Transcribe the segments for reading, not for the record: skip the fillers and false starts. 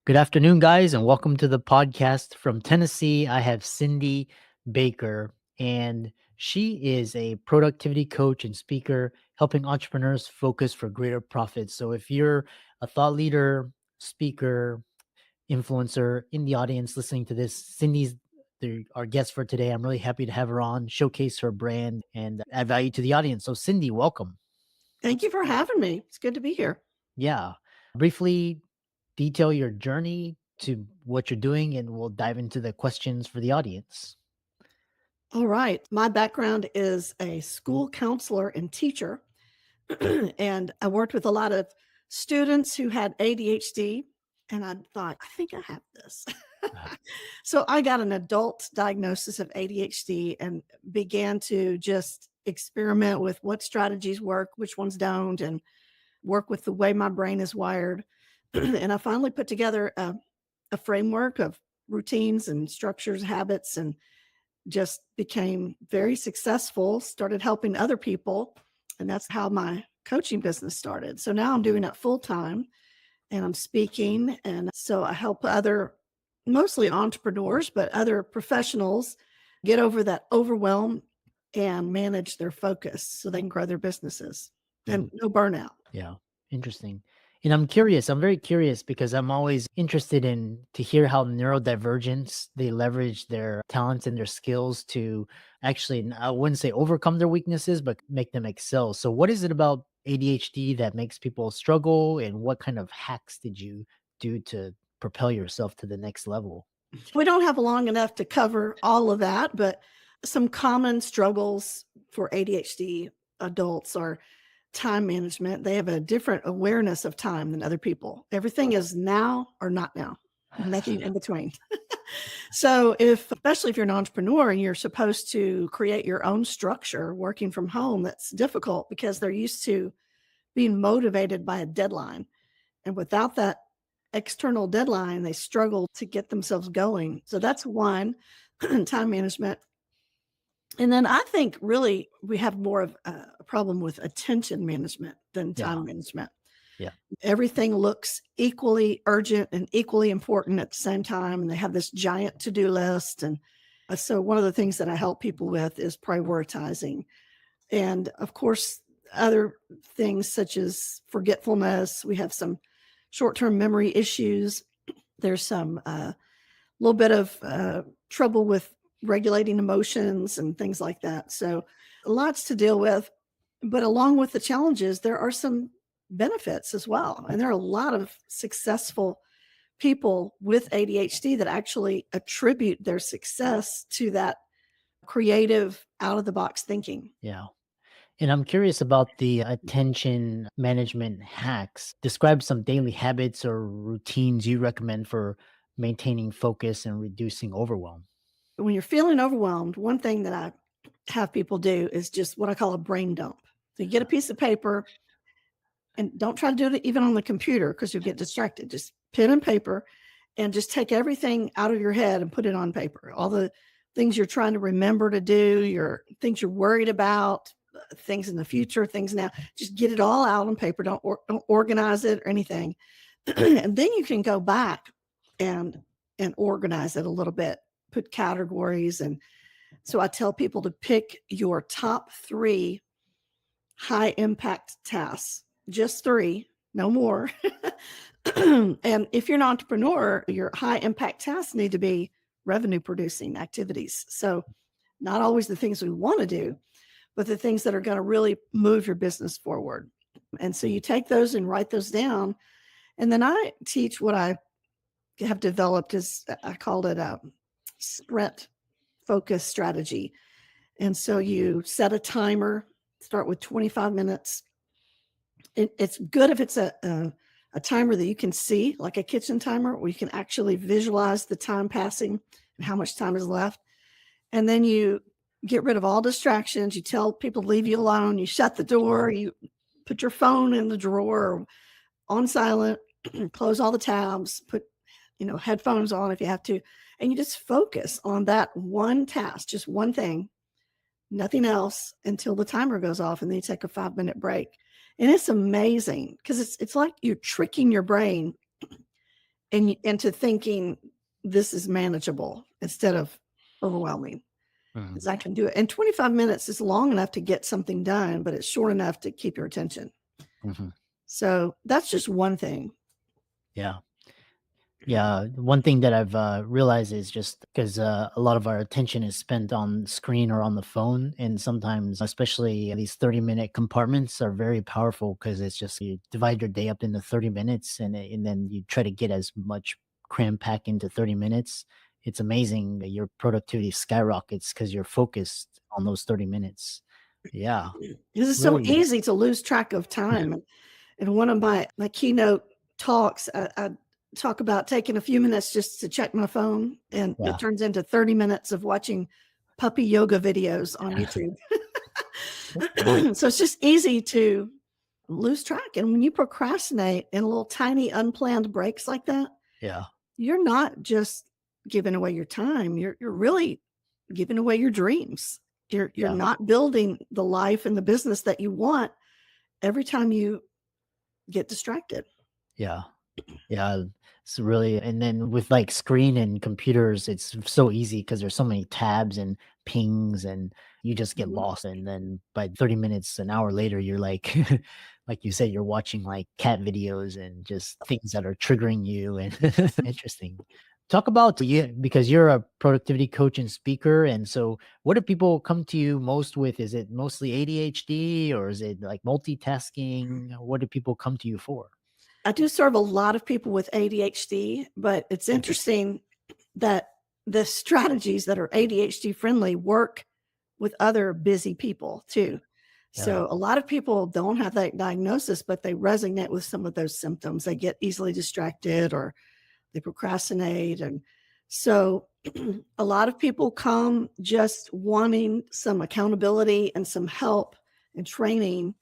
Good afternoon, guys, and welcome to the podcast from Tennessee. I have Cindy Baker, and she is a productivity coach and speaker, helping entrepreneurs focus for greater profits. So, if you're a thought leader, speaker, influencer in the audience listening to this, our guest for today. I'm really happy to have her on, showcase her brand, and add value to the audience. So, Cindy, welcome. Thank you for having me. It's good to be here. Yeah. Briefly detail your journey to what you're doing, and we'll dive into the questions for the audience. All right. My background is a school counselor and teacher, and I worked with a lot of students who had ADHD. And I thought, I think I have this. Ah, So I got an adult diagnosis of ADHD and began to just experiment with what strategies work, which ones don't, and work with the way my brain is wired. And I finally put together a framework of routines and structures, habits, and just became very successful, started helping other people. And that's how my coaching business started. So now I'm doing it full time and I'm speaking. And so I help other, mostly entrepreneurs, but other professionals get over that overwhelm and manage their focus so they can grow their businesses and no burnout. yeah, interesting. And I'm very curious because I'm always interested in to hear how neurodivergents they leverage their talents and their skills to actually, I wouldn't say overcome their weaknesses, but make them excel. So what is it about ADHD that makes people struggle, and what kind of hacks did you do to propel yourself to the next level? We don't have long enough to cover all of that, but some common struggles for ADHD adults are time management. They have a different awareness of time than other people. Everything is now or not now, nothing in between. So especially if you're an entrepreneur and you're supposed to create your own structure working from home, that's difficult because they're used to being motivated by a deadline. And without that external deadline, they struggle to get themselves going. So that's one, time management. And then I think really we have more of a problem with attention management than Yeah, time management. yeah. Everything looks equally urgent and equally important at the same time. And they have this giant to do list. And so one of the things that I help people with is prioritizing. And of course, other things such as forgetfulness. We have some short term memory issues. There's some little bit of trouble with regulating emotions and things like that. So lots to deal with. But along with the challenges, there are some benefits as well. And there are a lot of successful people with ADHD that actually attribute their success to that creative, out of the box thinking. Yeah. And I'm curious about the attention management hacks. Describe some daily habits or routines you recommend for maintaining focus and reducing overwhelm. When you're feeling overwhelmed, one thing that I have people do is just what I call a brain dump. So you get a piece of paper and don't try to do it even on the computer because you'll get distracted. Just pen and paper and just take everything out of your head and put it on paper. All the things you're trying to remember to do, your things you're worried about, things in the future, things now, just get it all out on paper. Don't organize it or anything. And then you can go back and organize it a little bit, put categories. And so I tell people to pick your top 3 high impact tasks, just 3, no more. And if you're an entrepreneur, your high impact tasks need to be revenue producing activities. So not always the things we want to do, but the things that are going to really move your business forward. And so you take those and write those down. And then I teach what I have developed is I called it a sprint focus strategy. And so you set a timer, start with 25 minutes. It's good if it's a timer that you can see, like a kitchen timer, where you can actually visualize the time passing and how much time is left. And then you get rid of all distractions. You tell people to leave you alone. You shut the door. You put your phone in the drawer on silent, close all the tabs, put headphones on if you have to, and you just focus on that one task, just one thing, nothing else until the timer goes off, and then you take a 5-minute break. And it's amazing because it's like you're tricking your brain into thinking this is manageable instead of overwhelming. Mhm, Because I can do it. And 25 minutes is long enough to get something done, but it's short enough to keep your attention. mhm. So that's just one thing. Yeah. Yeah, one thing that I've realized is just because a lot of our attention is spent on screen or on the phone, and sometimes, especially these 30-minute compartments, are very powerful because it's just you divide your day up into 30 minutes, and then you try to get as much cram pack into 30 minutes. It's amazing that your productivity skyrockets because you're focused on those 30 minutes. Yeah, This is so really. easy to lose track of time. And one of my keynote talks, I talk about taking a few minutes just to check my phone, and it Yeah, turns into 30 minutes of watching puppy yoga videos on YouTube. So it's just easy to lose track. And when you procrastinate in little tiny unplanned breaks like that, yeah, you're not just giving away your time. You're really giving away your dreams. You're yeah, not building the life and the business that you want every time you get distracted. yeah. Yeah, it's really, and then with, like, screen and computers, it's so easy because there's so many tabs and pings, and you just get Mhm. lost, and then by 30 minutes, an hour later, you're like like you said, you're watching, like, cat videos and just things that are triggering you, and interesting. Talk about you, because you're a productivity coach and speaker, and so what do people come to you most with? Is it mostly ADHD, or is it, like, multitasking? What do people come to you for? I do serve a lot of people with ADHD, but it's interesting that the strategies that are ADHD friendly work with other busy people too. Yeah, So a lot of people don't have that diagnosis, but they resonate with some of those symptoms. They get easily distracted or they procrastinate. And so a lot of people come just wanting some accountability and some help and training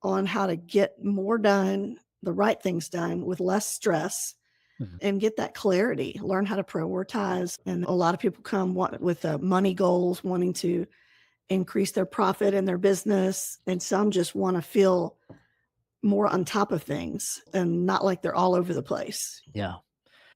on how to get more done, the right things done with less stress mhm, and get that clarity, learn how to prioritize. And a lot of people come with money goals, wanting to increase their profit in their business. And some just want to feel more on top of things and not like they're all over the place. yeah.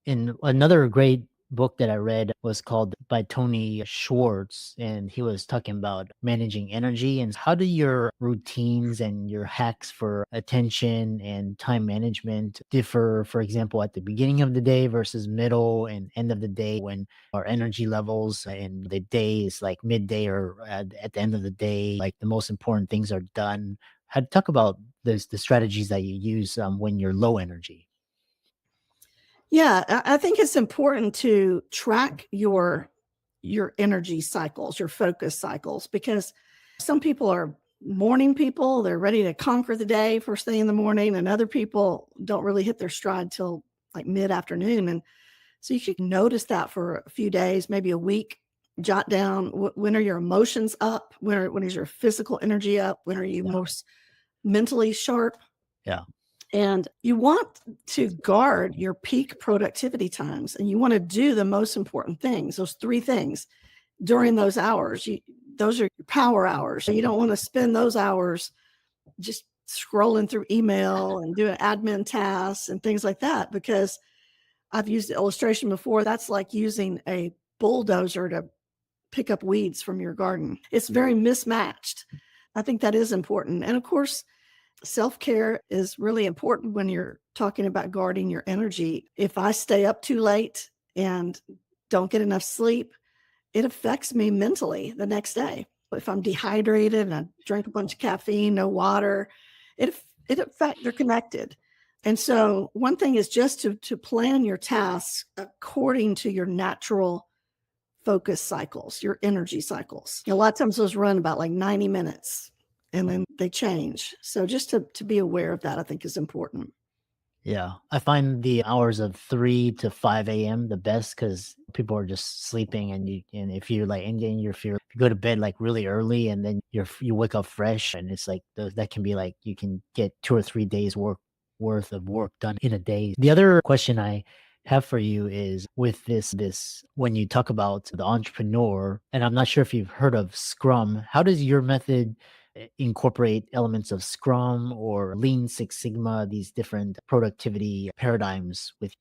And another great book that I read was called by Tony Schwartz, and he was talking about managing energy and how do your routines and your hacks for attention and time management differ, for example, at the beginning of the day versus middle and end of the day when our energy levels and the day is like midday or at the end of the day, like the most important things are done. How to talk about the strategies that you use when you're low energy. Yeah, I think it's important to track your energy cycles, your focus cycles, because some people are morning people. They're ready to conquer the day first thing in the morning, and other people don't really hit their stride till like mid afternoon. And so you should notice that for a few days, maybe a week. Jot down when are your emotions up, when is your physical energy up, when are you Yeah. most mentally sharp, Yeah. and you want to guard your peak productivity times, and you want to do the most important things, those three things during those hours. Those are your power hours. So you don't want to spend those hours just scrolling through email and doing admin tasks and things like that, because I've used the illustration before. That's like using a bulldozer to pick up weeds from your garden. It's very mismatched. I think that is important. And of course, self care is really important when you're talking about guarding your energy. If I stay up too late and don't get enough sleep, it affects me mentally the next day. If I'm dehydrated and I drink a bunch of caffeine, no water, it affect they're connected. And so one thing is just to plan your tasks according to your natural focus cycles, your energy cycles. A lot of times those run about like 90 minutes and then they change. So just to be aware of that, I think is important. Yeah, I find the hours of 3 to 5 AM the best because people are just sleeping, and if you're, like, and then if you go to bed, like, really early, and then you wake up fresh, and it's like that can be, like, you can get 2 or 3 days worth of work done in a day. The other question I have for you is with this when you talk about the entrepreneur, and I'm not sure if you've heard of Scrum, how does your method incorporate elements of Scrum or Lean Six Sigma, these different productivity paradigms with?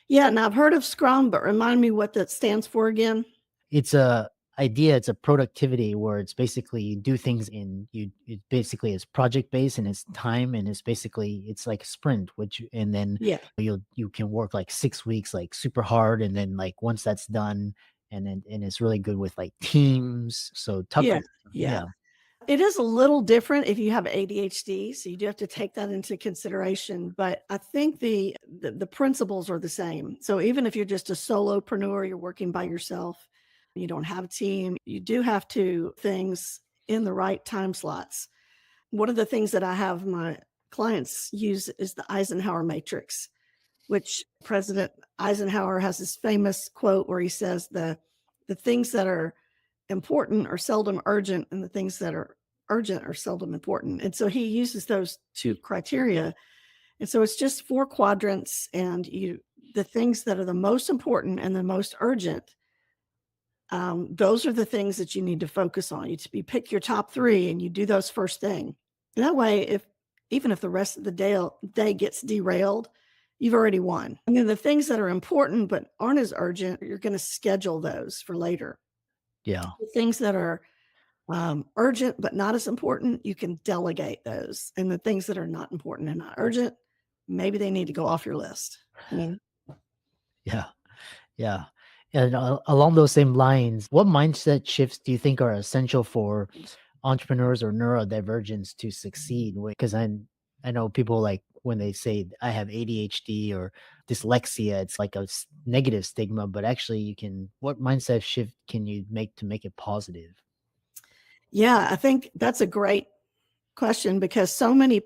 Yeah, and I've heard of Scrum, but remind me what that stands for again. It's a idea, it's a productivity where it's basically you do things in you it basically is project based and it's time and it's basically it's like a sprint, which and then Yeah, you can work like 6 weeks like super hard and then like once that's done and it's really good with like teams. So yeah, Tucker, yeah. yeah, It is a little different if you have ADHD, so you do have to take that into consideration, but I think the principles are the same. So even if you're just a solopreneur, you're working by yourself, you don't have a team, you do have to things in the right time slots. One of the things that I have my clients use is the Eisenhower matrix, which President Eisenhower has this famous quote where he says the things that are important are seldom urgent and the things that are urgent are seldom important. And so he uses those two criteria. And so it's just four quadrants and the things that are the most important and the most urgent, those are the things that you need to focus on. You pick your top three and you do those first thing. And that way, if even if the rest of the day gets derailed, you've already won. And then the things that are important but aren't as urgent, you're going to schedule those for later. yeah, The things that are urgent but not as important, you can delegate those. And the things that are not important and not urgent, maybe they need to go off your list. You know? yeah, yeah. And along those same lines, what mindset shifts do you think are essential for entrepreneurs or neurodivergents to succeed? Because I know people like when they say I have ADHD or dyslexia, it's like a negative stigma, but actually you can, what mindset shift can you make to make it positive? Yeah, I think that's a great question because so many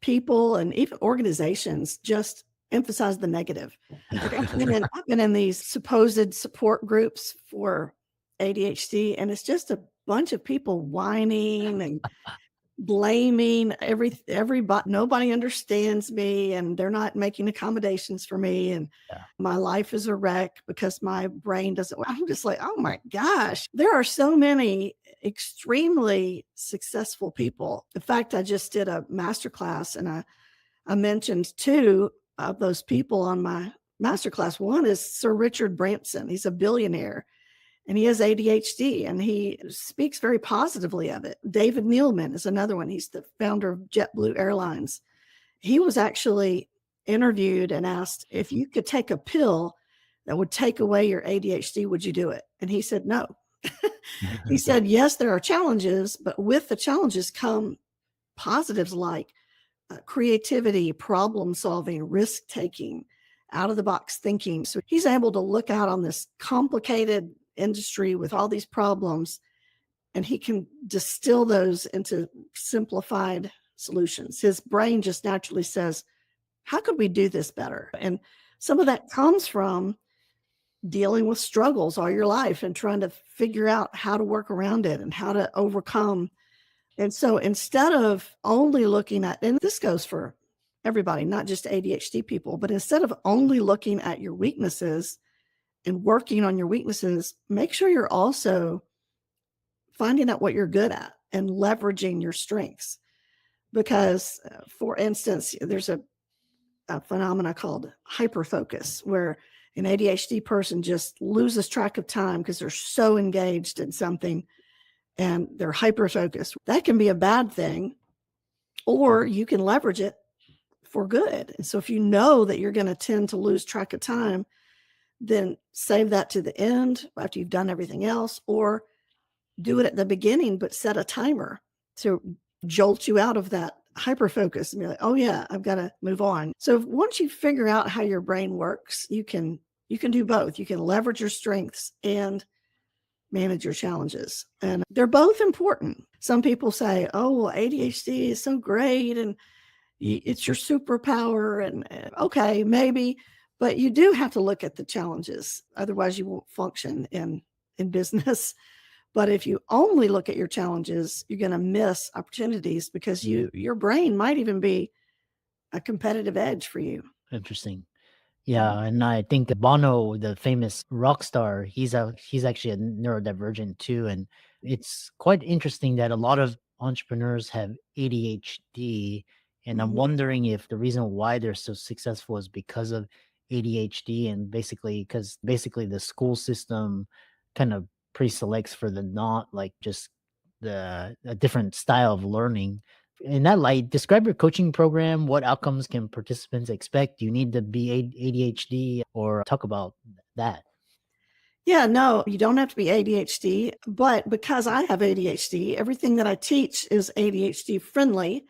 people and even organizations just emphasize the negative. Like I've been in these supposed support groups for ADHD, and it's just a bunch of people whining and blaming everybody. Nobody understands me, and they're not making accommodations for me, and Yeah. my life is a wreck because my brain doesn't. I'm just like, oh my gosh, there are so many extremely successful people. In fact, I just did a masterclass, and I mentioned two of those people on my masterclass. One is Sir Richard Branson. He's a billionaire and he has ADHD and he speaks very positively of it. David Neilman is another one. He's the founder of JetBlue Airlines. He was actually interviewed and asked if you could take a pill that would take away your ADHD, would you do it? And he said no. He said, yes, there are challenges, but with the challenges come positives like creativity, problem solving, risk taking, out of the box thinking. So he's able to look out on this complicated industry with all these problems and he can distill those into simplified solutions. His brain just naturally says, how could we do this better? And some of that comes from dealing with struggles all your life and trying to figure out how to work around it and how to overcome. And so instead of only looking at, and this goes for everybody, not just ADHD people, but instead of only looking at your weaknesses and working on your weaknesses, make sure you're also finding out what you're good at and leveraging your strengths. Because, for instance, there's a phenomena called hyperfocus, where an ADHD person just loses track of time because they're so engaged in something and they're hyper focused. That can be a bad thing, or you can leverage it for good. And so if you know that you're going to tend to lose track of time, then save that to the end after you've done everything else, or do it at the beginning, but set a timer to jolt you out of that hyper focus and be like, oh yeah, I've got to move on. So once you figure out how your brain works, you can do both. You can leverage your strengths and manage your challenges. And they're both important. Some people say, oh, well, ADHD is so great and it's your superpower. And okay, maybe, but you do have to look at the challenges. Otherwise, you won't function in business. But if you only look at your challenges, you're going to miss opportunities because your brain might even be a competitive edge for you. Interesting. Yeah, and I think Bono, the famous rock star, he's actually a neurodivergent too, and it's quite interesting that a lot of entrepreneurs have ADHD, and I'm Mhm. wondering if the reason why they're so successful is because of ADHD, and basically the school system kind of pre-selects for the not like just the a different style of learning. In that light, describe your coaching program. What outcomes can participants expect? Do you need to be ADHD, or talk about that? Yeah, no, you don't have to be ADHD, but because I have ADHD, everything that I teach is ADHD friendly,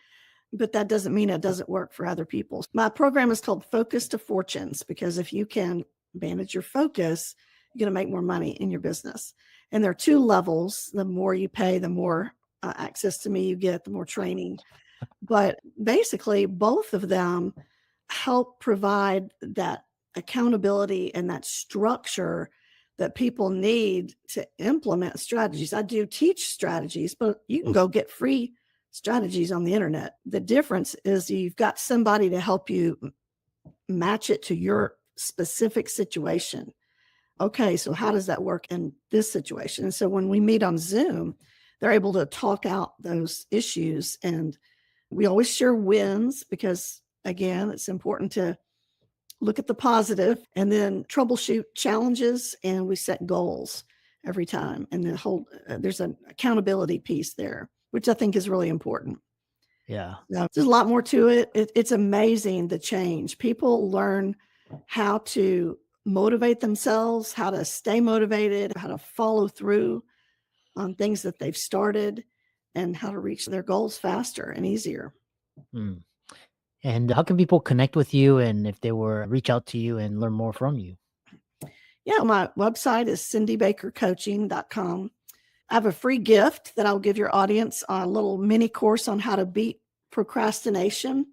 but that doesn't mean it doesn't work for other people. My program is called Focus to Fortunes because if you can manage your focus, you're going to make more money in your business. And there are two levels. The more you pay, the more access to me you get, the more training. But basically, both of them help provide that accountability and that structure that people need to implement strategies. I do teach strategies, but you can go get free strategies on the internet. The difference is you've got somebody to help you match it to your specific situation. Okay, so how does that work in this situation? And so when we meet on Zoom, they're able to talk out those issues, and we always share wins because, again, it's important to look at the positive and then troubleshoot challenges, and we set goals every time. And there's an accountability piece there, which I think is really important. Yeah. Now, there's a lot more to it. It's amazing the change. People learn how to motivate themselves, how to stay motivated, how to follow through on things that they've started, and how to reach their goals faster and easier. Mm. And how can people connect with you, and if they were reach out to you and learn more from you? Yeah, my website is cindybakercoaching.com. I have a free gift that I'll give your audience, a little mini course on how to beat procrastination,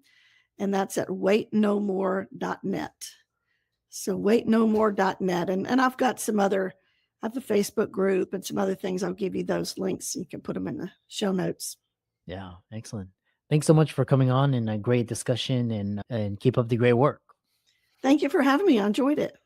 and that's at waitnomore.net. So waitnomore.net. And I've got I have a Facebook group and some other things. I'll give you those links. You can put them in the show notes. Yeah, excellent. Thanks so much for coming on, and a great discussion, and keep up the great work. Thank you for having me. I enjoyed it.